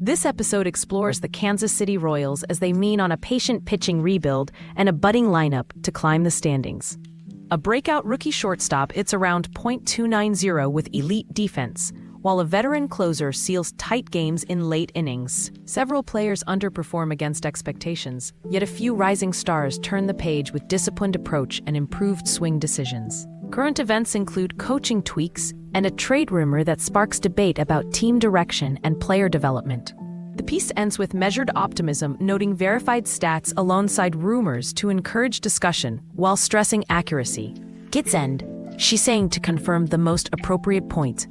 This episode explores the Kansas City Royals as they lean on a patient pitching rebuild and a budding lineup to climb the standings. A breakout rookie shortstop hits around .290 with elite defense, while a veteran closer seals tight games in late innings. Several players underperform against expectations, yet a few rising stars turn the page with disciplined approach and improved swing decisions. Current events include coaching tweaks and a trade rumor that sparks debate about team direction and player development. The piece ends with measured optimism, noting verified stats alongside rumors to encourage discussion while stressing accuracy. Gits end, she's saying to confirm the most appropriate point.